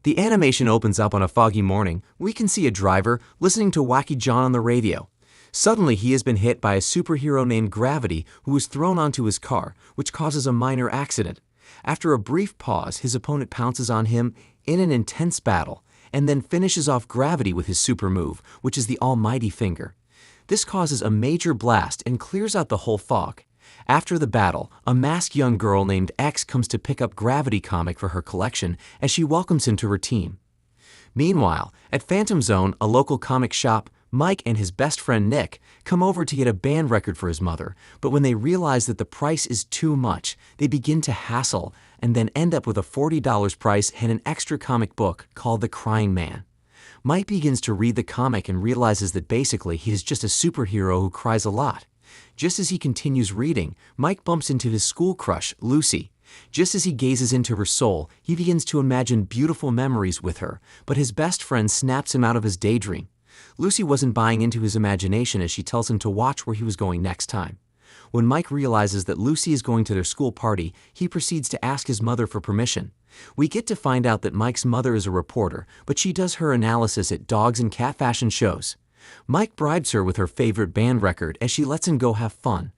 The animation opens up on a foggy morning. We can see a driver listening to Wacky John on the radio. Suddenly, he has been hit by a superhero named Gravity who is thrown onto his car, which causes a minor accident. After a brief pause, his opponent pounces on him in an intense battle, and then finishes off Gravity with his super move, which is the almighty finger. This causes a major blast and clears out the whole fog. After the battle, a masked young girl named X comes to pick up Gravity comic for her collection as she welcomes him to her team. Meanwhile, at Phantom Zone, a local comic shop, Mike and his best friend Nick come over to get a band record for his mother, but when they realize that the price is too much, they begin to hassle and then end up with a $40 price and an extra comic book called The Crying Man. Mike begins to read the comic and realizes that basically he is just a superhero who cries a lot. Just as he continues reading, Mike bumps into his school crush, Lucy. Just as he gazes into her soul, he begins to imagine beautiful memories with her, but his best friend snaps him out of his daydream. Lucy wasn't buying into his imagination as she tells him to watch where he was going next time. When Mike realizes that Lucy is going to their school party, he proceeds to ask his mother for permission. We get to find out that Mike's mother is a reporter, but she does her analysis at dogs and cat fashion shows. Mike bribes her with her favorite band record as she lets him go have fun.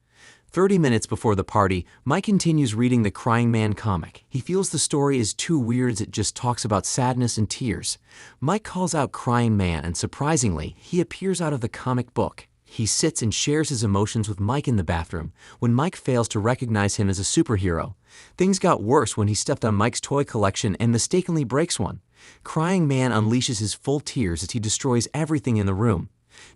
30 minutes before the party, Mike continues reading the Crying Man comic. He feels the story is too weird as it just talks about sadness and tears. Mike calls out Crying Man and surprisingly, he appears out of the comic book. He sits and shares his emotions with Mike in the bathroom when Mike fails to recognize him as a superhero. Things got worse when he stepped on Mike's toy collection and mistakenly breaks one. Crying Man unleashes his full tears as he destroys everything in the room.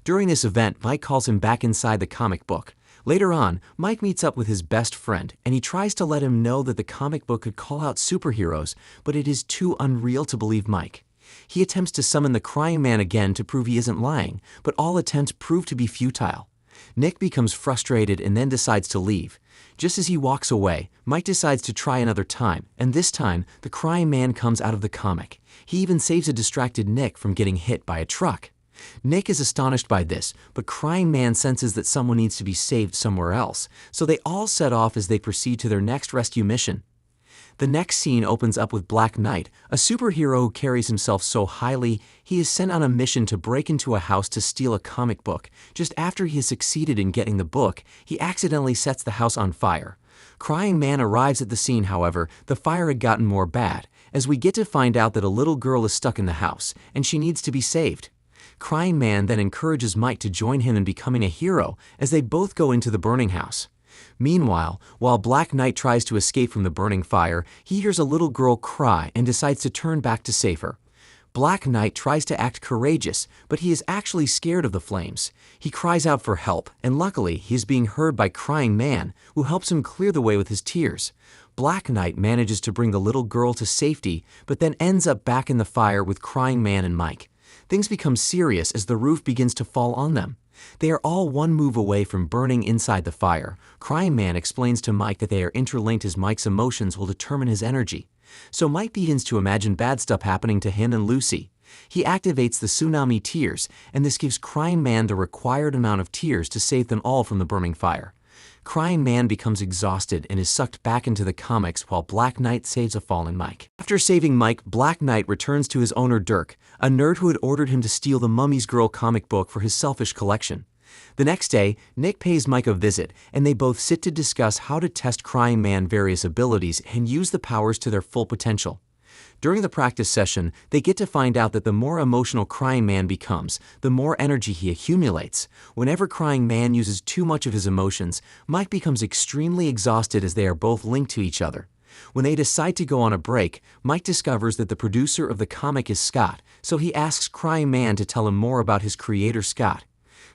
During this event, Mike calls him back inside the comic book. Later on, Mike meets up with his best friend, and he tries to let him know that the comic book could call out superheroes, but it is too unreal to believe Mike. He attempts to summon the Crying Man again to prove he isn't lying, but all attempts prove to be futile. Nick becomes frustrated and then decides to leave. Just as he walks away, Mike decides to try another time, and this time, the Crying Man comes out of the comic. He even saves a distracted Nick from getting hit by a truck. Nick is astonished by this, but Crying Man senses that someone needs to be saved somewhere else, so they all set off as they proceed to their next rescue mission. The next scene opens up with Black Knight, a superhero who carries himself so highly he is sent on a mission to break into a house to steal a comic book. Just after he has succeeded in getting the book, he accidentally sets the house on fire. Crying Man arrives at the scene, however, the fire had gotten more bad, as we get to find out that a little girl is stuck in the house, and she needs to be saved. Crying Man then encourages Mike to join him in becoming a hero as they both go into the burning house. Meanwhile, while Black Knight tries to escape from the burning fire, he hears a little girl cry and decides to turn back to save her. Black Knight tries to act courageous, but he is actually scared of the flames. He cries out for help, and luckily he is being heard by Crying Man, who helps him clear the way with his tears. Black Knight manages to bring the little girl to safety, but then ends up back in the fire with Crying Man and Mike. Things become serious as the roof begins to fall on them. They are all one move away from burning inside the fire. Crying Man explains to Mike that they are interlinked as Mike's emotions will determine his energy. So Mike begins to imagine bad stuff happening to him and Lucy. He activates the tsunami tears, and this gives Crying Man the required amount of tears to save them all from the burning fire. Crying Man becomes exhausted and is sucked back into the comics while Black Knight saves a fallen Mike. After saving Mike, Black Knight returns to his owner Dirk, a nerd who had ordered him to steal the Mummy's Girl comic book for his selfish collection. The next day, Nick pays Mike a visit, and they both sit to discuss how to test Crying Man's various abilities and use the powers to their full potential. During the practice session, they get to find out that the more emotional Crying Man becomes, the more energy he accumulates. Whenever Crying Man uses too much of his emotions, Mike becomes extremely exhausted as they are both linked to each other. When they decide to go on a break, Mike discovers that the producer of the comic is Scott, so he asks Crying Man to tell him more about his creator Scott.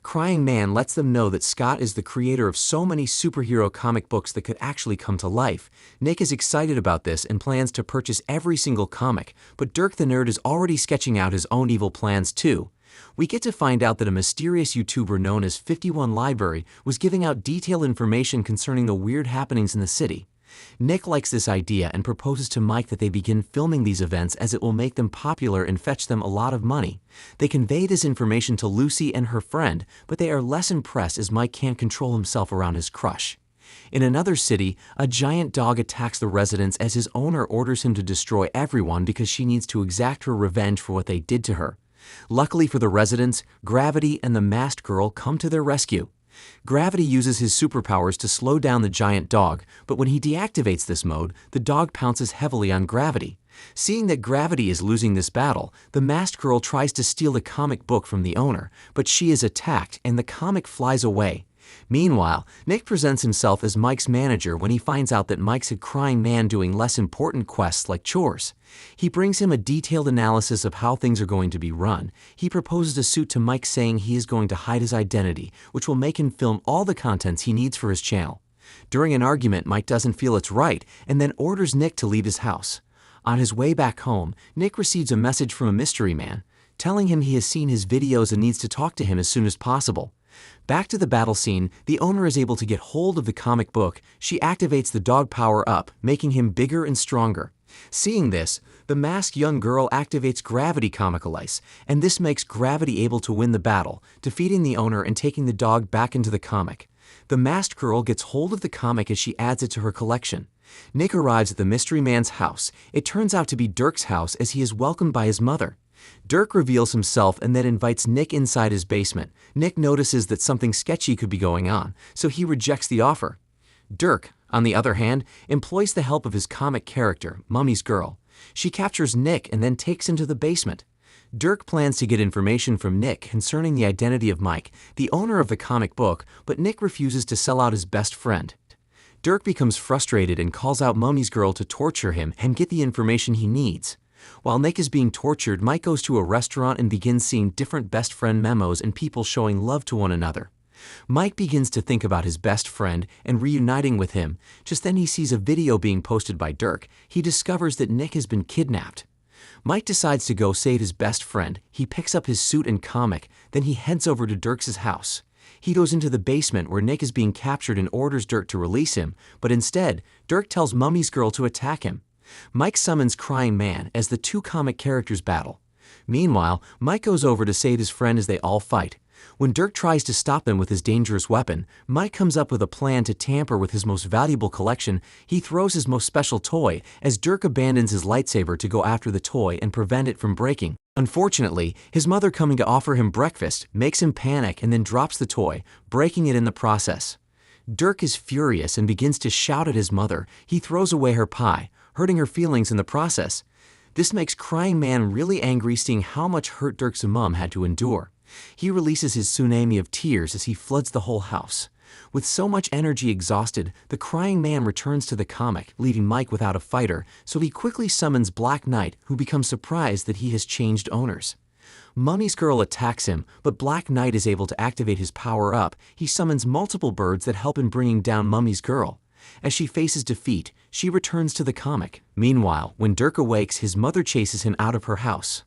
Crying Man lets them know that Scott is the creator of so many superhero comic books that could actually come to life. Nick is excited about this and plans to purchase every single comic, but Dirk the Nerd is already sketching out his own evil plans too. We get to find out that a mysterious YouTuber known as 51 Library was giving out detailed information concerning the weird happenings in the city. Nick likes this idea and proposes to Mike that they begin filming these events as it will make them popular and fetch them a lot of money. They convey this information to Lucy and her friend, but they are less impressed as Mike can't control himself around his crush. In another city, a giant dog attacks the residents as his owner orders him to destroy everyone because she needs to exact her revenge for what they did to her. Luckily for the residents, Gravity and the masked girl come to their rescue. Gravity uses his superpowers to slow down the giant dog, but when he deactivates this mode, the dog pounces heavily on Gravity. Seeing that Gravity is losing this battle, the masked girl tries to steal the comic book from the owner, but she is attacked and the comic flies away. Meanwhile, Nick presents himself as Mike's manager when he finds out that Mike's a crying man doing less important quests like chores. He brings him a detailed analysis of how things are going to be run. He proposes a suit to Mike saying he is going to hide his identity, which will make him film all the contents he needs for his channel. During an argument, Mike doesn't feel it's right and then orders Nick to leave his house. On his way back home, Nick receives a message from a mystery man, telling him he has seen his videos and needs to talk to him as soon as possible. Back to the battle scene, the owner is able to get hold of the comic book. She activates the dog power up, making him bigger and stronger. Seeing this, the masked young girl activates Gravity Comical Ice, and this makes Gravity able to win the battle, defeating the owner and taking the dog back into the comic. The masked girl gets hold of the comic as she adds it to her collection. Nick arrives at the mystery man's house. It turns out to be Dirk's house as he is welcomed by his mother. Dirk reveals himself and then invites Nick inside his basement. Nick notices that something sketchy could be going on, so he rejects the offer. Dirk, on the other hand, employs the help of his comic character, Mummy's Girl. She captures Nick and then takes him to the basement. Dirk plans to get information from Nick concerning the identity of Mike, the owner of the comic book, but Nick refuses to sell out his best friend. Dirk becomes frustrated and calls out Mummy's Girl to torture him and get the information he needs. While Nick is being tortured, Mike goes to a restaurant and begins seeing different best friend memos and people showing love to one another. Mike begins to think about his best friend and reuniting with him. Just then he sees a video being posted by Dirk. He discovers that Nick has been kidnapped. Mike decides to go save his best friend. He picks up his suit and comic, then he heads over to Dirk's house. He goes into the basement where Nick is being captured and orders Dirk to release him, but instead, Dirk tells Mummy's Girl to attack him. Mike summons Crying Man as the two comic characters battle. Meanwhile, Mike goes over to save his friend as they all fight. When Dirk tries to stop them with his dangerous weapon, Mike comes up with a plan to tamper with his most valuable collection. He throws his most special toy as Dirk abandons his lightsaber to go after the toy and prevent it from breaking. Unfortunately, his mother coming to offer him breakfast makes him panic and then drops the toy, breaking it in the process. Dirk is furious and begins to shout at his mother. He throws away her pie, hurting her feelings in the process. This makes Crying Man really angry seeing how much hurt Dirk's mom had to endure. He releases his tsunami of tears as he floods the whole house. With so much energy exhausted, the Crying Man returns to the comic, leaving Mike without a fighter, so he quickly summons Black Knight, who becomes surprised that he has changed owners. Mummy's Girl attacks him, but Black Knight is able to activate his power up. He summons multiple birds that help in bringing down Mummy's Girl. As she faces defeat, she returns to the comic. Meanwhile, when Dirk awakes, his mother chases him out of her house.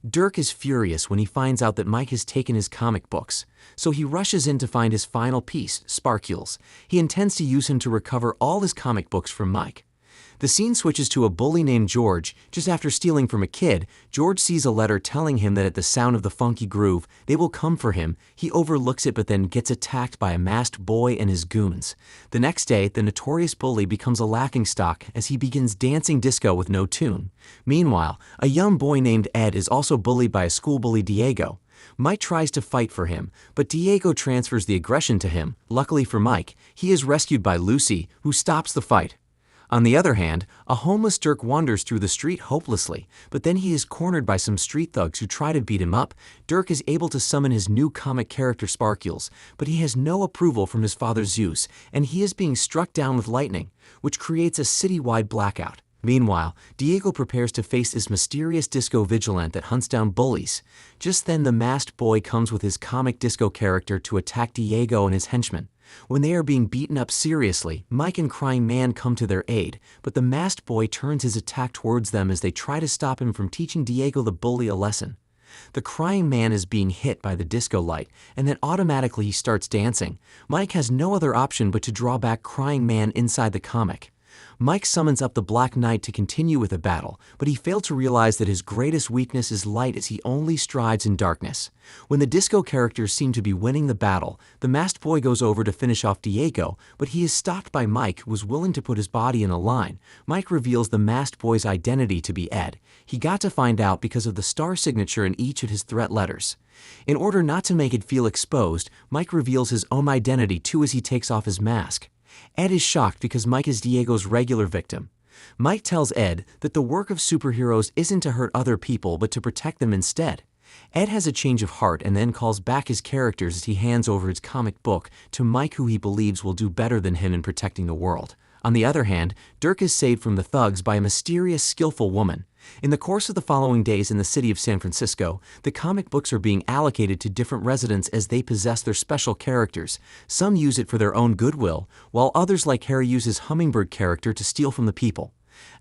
Dirk is furious when he finds out that Mike has taken his comic books, so he rushes in to find his final piece, Sparkules. He intends to use him to recover all his comic books from Mike. The scene switches to a bully named George. Just after stealing from a kid, George sees a letter telling him that at the sound of the funky groove, they will come for him. He overlooks it but then gets attacked by a masked boy and his goons. The next day, the notorious bully becomes a laughingstock as he begins dancing disco with no tune. Meanwhile, a young boy named Ed is also bullied by a school bully Diego. Mike tries to fight for him, but Diego transfers the aggression to him. Luckily for Mike, he is rescued by Lucy, who stops the fight. On the other hand, a homeless Dirk wanders through the street hopelessly, but then he is cornered by some street thugs who try to beat him up. Dirk is able to summon his new comic character Sparkules, but he has no approval from his father Zeus, and he is being struck down with lightning, which creates a citywide blackout. Meanwhile, Diego prepares to face this mysterious disco vigilant that hunts down bullies. Just then the masked boy comes with his comic disco character to attack Diego and his henchmen. When they are being beaten up seriously, Mike and Crying Man come to their aid, but the masked boy turns his attack towards them as they try to stop him from teaching Diego the bully a lesson. The Crying Man is being hit by the disco light, and then automatically he starts dancing. Mike has no other option but to draw back Crying Man inside the comic. Mike summons up the Black Knight to continue with the battle, but he failed to realize that his greatest weakness is light, as he only strives in darkness. When the disco characters seem to be winning the battle, the masked boy goes over to finish off Diego, but he is stopped by Mike, who was willing to put his body in a line. Mike reveals the masked boy's identity to be Ed. He got to find out because of the star signature in each of his threat letters. In order not to make it feel exposed, Mike reveals his own identity too as he takes off his mask. Ed is shocked because Mike is Diego's regular victim. Mike tells Ed that the work of superheroes isn't to hurt other people but to protect them instead. Ed has a change of heart and then calls back his characters as he hands over his comic book to Mike, who he believes will do better than him in protecting the world. On the other hand, Dirk is saved from the thugs by a mysterious, skillful woman. In the course of the following days in the city of San Francisco, the comic books are being allocated to different residents as they possess their special characters. Some use it for their own goodwill, while others, like Harry, use his hummingbird character to steal from the people.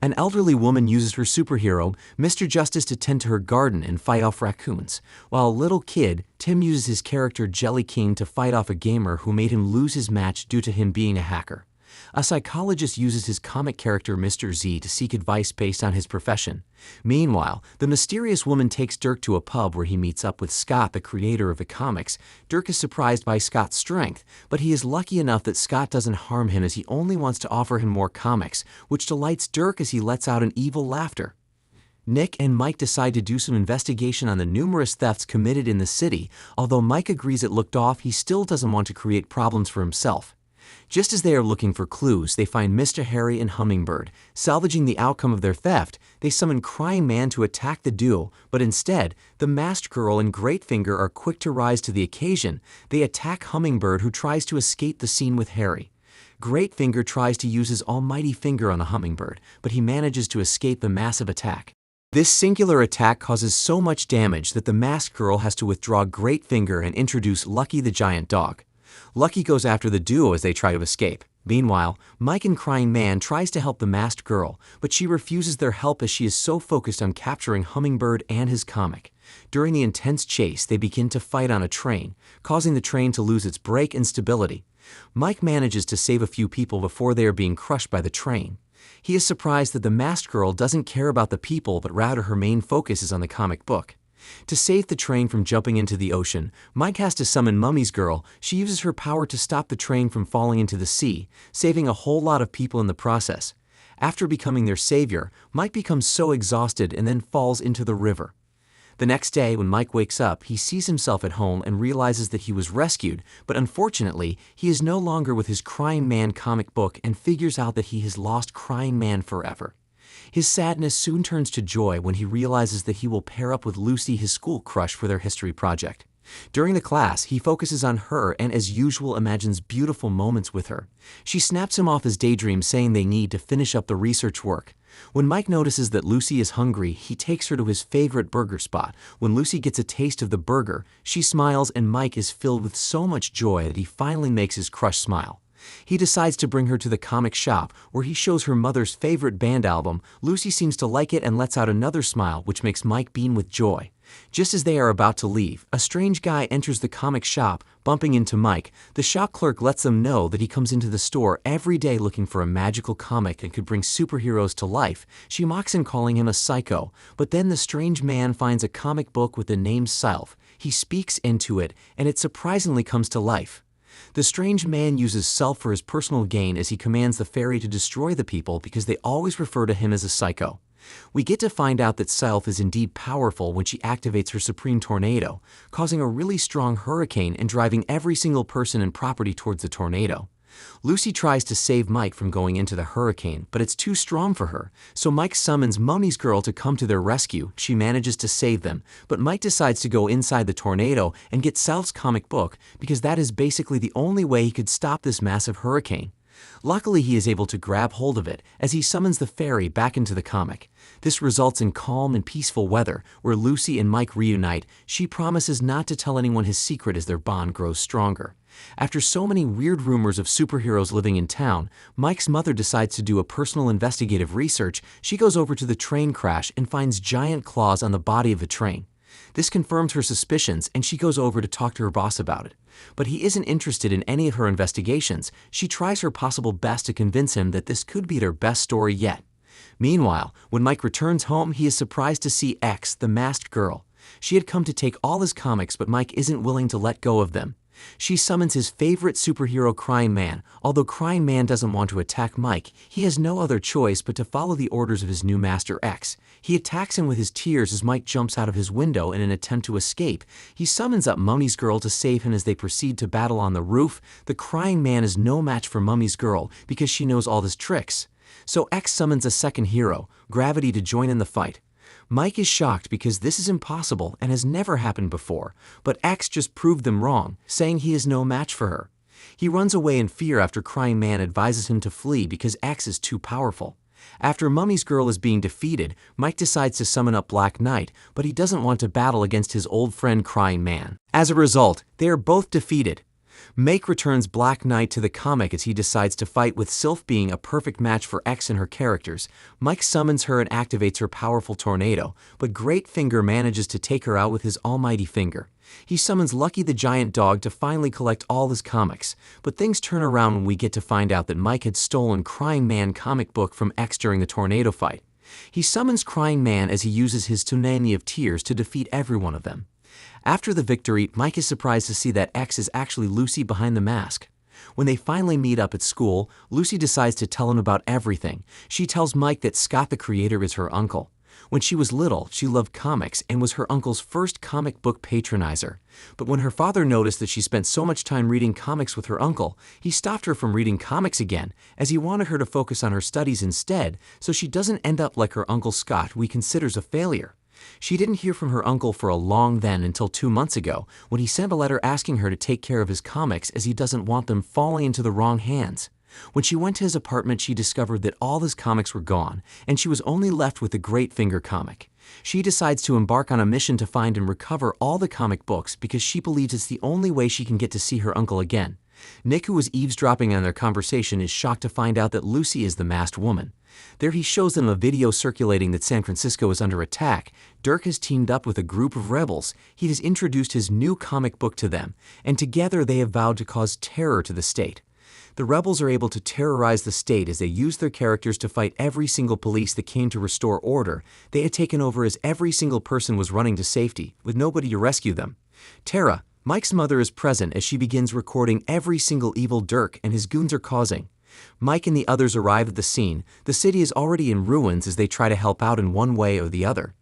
An elderly woman uses her superhero, Mr. Justice, to tend to her garden and fight off raccoons, while a little kid, Tim, uses his character Jelly King to fight off a gamer who made him lose his match due to him being a hacker. A psychologist uses his comic character Mr. Z to seek advice based on his profession. Meanwhile, the mysterious woman takes Dirk to a pub where he meets up with Scott, the creator of the comics. Dirk is surprised by Scott's strength, but he is lucky enough that Scott doesn't harm him, as he only wants to offer him more comics, which delights Dirk as he lets out an evil laughter. Nick and Mike decide to do some investigation on the numerous thefts committed in the city. Although Mike agrees it looked off, he still doesn't want to create problems for himself. Just as they are looking for clues, they find Mr. Harry and Hummingbird. Salvaging the outcome of their theft, they summon Crying Man to attack the duo, but instead, the Masked Girl and Greatfinger are quick to rise to the occasion. They attack Hummingbird, who tries to escape the scene with Harry. Greatfinger tries to use his almighty finger on the Hummingbird, but he manages to escape the massive attack. This singular attack causes so much damage that the Masked Girl has to withdraw Greatfinger and introduce Lucky the giant dog. Lucky goes after the duo as they try to escape. Meanwhile, Mike and Crying Man tries to help the Masked Girl, but she refuses their help as she is so focused on capturing Hummingbird and his comic. During the intense chase, they begin to fight on a train, causing the train to lose its brake and stability. Mike manages to save a few people before they are being crushed by the train. He is surprised that the Masked Girl doesn't care about the people, but rather her main focus is on the comic book. To save the train from jumping into the ocean, Mike has to summon Mummy's Girl. She uses her power to stop the train from falling into the sea, saving a whole lot of people in the process. After becoming their savior, Mike becomes so exhausted and then falls into the river. The next day, when Mike wakes up, he sees himself at home and realizes that he was rescued, but unfortunately, he is no longer with his Crying Man comic book and figures out that he has lost Crying Man forever. His sadness soon turns to joy when he realizes that he will pair up with Lucy, his school crush, for their history project. During the class, he focuses on her and, as usual, imagines beautiful moments with her. She snaps him off his daydream, saying they need to finish up the research work. When Mike notices that Lucy is hungry, he takes her to his favorite burger spot. When Lucy gets a taste of the burger, she smiles, and Mike is filled with so much joy that he finally makes his crush smile. He decides to bring her to the comic shop, where he shows her mother's favorite band album. Lucy seems to like it and lets out another smile, which makes Mike beam with joy. Just as they are about to leave, a strange guy enters the comic shop, bumping into Mike. The shop clerk lets them know that he comes into the store every day looking for a magical comic and could bring superheroes to life. She mocks him, calling him a psycho, but then the strange man finds a comic book with the name Self. He speaks into it, and it surprisingly comes to life. The strange man uses Self for his personal gain as he commands the fairy to destroy the people because they always refer to him as a psycho. We get to find out that Self is indeed powerful when she activates her supreme tornado, causing a really strong hurricane and driving every single person and property towards the tornado. Lucy tries to save Mike from going into the hurricane, but it's too strong for her, so Mike summons Mummy's Girl to come to their rescue. She manages to save them, but Mike decides to go inside the tornado and get Self's comic book because that is basically the only way he could stop this massive hurricane. Luckily, he is able to grab hold of it as he summons the fairy back into the comic. This results in calm and peaceful weather, where Lucy and Mike reunite. She promises not to tell anyone his secret as their bond grows stronger. After so many weird rumors of superheroes living in town, Mike's mother decides to do a personal investigative research. She goes over to the train crash and finds giant claws on the body of the train. This confirms her suspicions and she goes over to talk to her boss about it. But he isn't interested in any of her investigations. She tries her possible best to convince him that this could be their best story yet. Meanwhile, when Mike returns home, he is surprised to see X, the masked girl. She had come to take all his comics, but Mike isn't willing to let go of them. She summons his favorite superhero, Crying Man. Although Crying Man doesn't want to attack Mike, he has no other choice but to follow the orders of his new master X. He attacks him with his tears as Mike jumps out of his window in an attempt to escape. He summons up Mummy's Girl to save him as they proceed to battle on the roof. The Crying Man is no match for Mummy's Girl because she knows all his tricks. So X summons a second hero, Gravity, to join in the fight. Mike is shocked because this is impossible and has never happened before, but X just proved them wrong, saying he is no match for her. He runs away in fear after Crying Man advises him to flee because X is too powerful. After Mummy's Girl is being defeated, Mike decides to summon up Black Knight, but he doesn't want to battle against his old friend Crying Man. As a result, they are both defeated. Mike returns Black Knight to the comic as he decides to fight, with Sylph being a perfect match for X and her characters. Mike summons her and activates her powerful tornado, but Great Finger manages to take her out with his almighty finger. He summons Lucky the giant dog to finally collect all his comics, but things turn around when we get to find out that Mike had stolen Crying Man comic book from X during the tornado fight. He summons Crying Man as he uses his tsunami of tears to defeat every one of them. After the victory, Mike is surprised to see that X is actually Lucy behind the mask. When they finally meet up at school, Lucy decides to tell him about everything. She tells Mike that Scott the Creator is her uncle. When she was little, she loved comics and was her uncle's first comic book patronizer. But when her father noticed that she spent so much time reading comics with her uncle, he stopped her from reading comics again, as he wanted her to focus on her studies instead, so she doesn't end up like her Uncle Scott, who he considers a failure. She didn't hear from her uncle for a long then until 2 months ago, when he sent a letter asking her to take care of his comics as he doesn't want them falling into the wrong hands. When she went to his apartment, she discovered that all his comics were gone, and she was only left with the Great Finger comic. She decides to embark on a mission to find and recover all the comic books because she believes it's the only way she can get to see her uncle again. Nick, who was eavesdropping on their conversation, is shocked to find out that Lucy is the masked woman. There he shows them a video circulating that San Francisco is under attack. Dirk has teamed up with a group of rebels. He has introduced his new comic book to them, and together they have vowed to cause terror to the state. The rebels are able to terrorize the state as they use their characters to fight every single police that came to restore order. They had taken over as every single person was running to safety, with nobody to rescue them. Tara, Mike's mother, is present as she begins recording every single evil Dirk and his goons are causing. Mike and the others arrive at the scene. The city is already in ruins as they try to help out in one way or the other.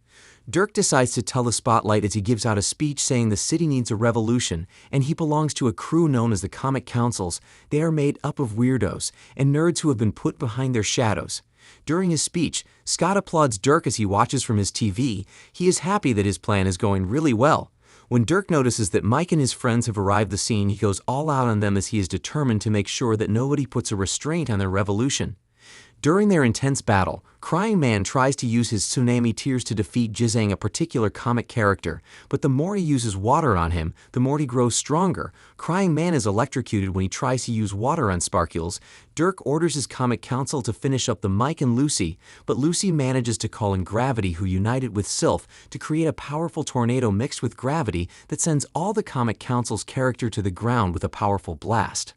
Dirk decides to tell the spotlight as he gives out a speech saying the city needs a revolution, and he belongs to a crew known as the Comic Councils. They are made up of weirdos and nerds who have been put behind their shadows. During his speech, Scott applauds Dirk as he watches from his TV. He is happy that his plan is going really well. When Dirk notices that Mike and his friends have arrived at the scene, he goes all out on them as he is determined to make sure that nobody puts a restraint on their revolution. During their intense battle, Crying Man tries to use his tsunami tears to defeat Jizang, a particular comic character, but the more he uses water on him, the more he grows stronger. Crying Man is electrocuted when he tries to use water on Sparkules. Dirk orders his comic council to finish up the Mike and Lucy, but Lucy manages to call in Gravity, who united with Sylph to create a powerful tornado mixed with gravity that sends all the comic council's character to the ground with a powerful blast.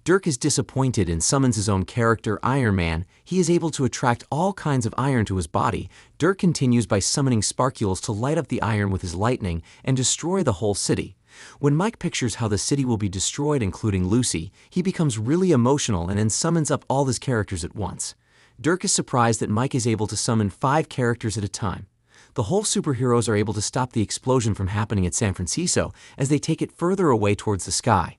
Dirk is disappointed and summons his own character, Iron Man. He is able to attract all kinds of iron to his body. Dirk continues by summoning Sparkules to light up the iron with his lightning and destroy the whole city. When Mike pictures how the city will be destroyed, including Lucy, he becomes really emotional and then summons up all his characters at once. Dirk is surprised that Mike is able to summon 5 characters at a time. The whole superheroes are able to stop the explosion from happening at San Francisco as they take it further away towards the sky.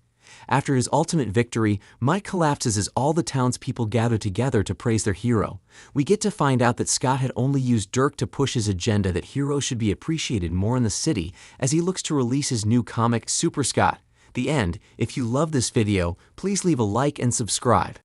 After his ultimate victory, Mike collapses as all the townspeople gather together to praise their hero. We get to find out that Scott had only used Dirk to push his agenda that heroes should be appreciated more in the city as he looks to release his new comic, Super Scott. The end. If you love this video, please leave a like and subscribe.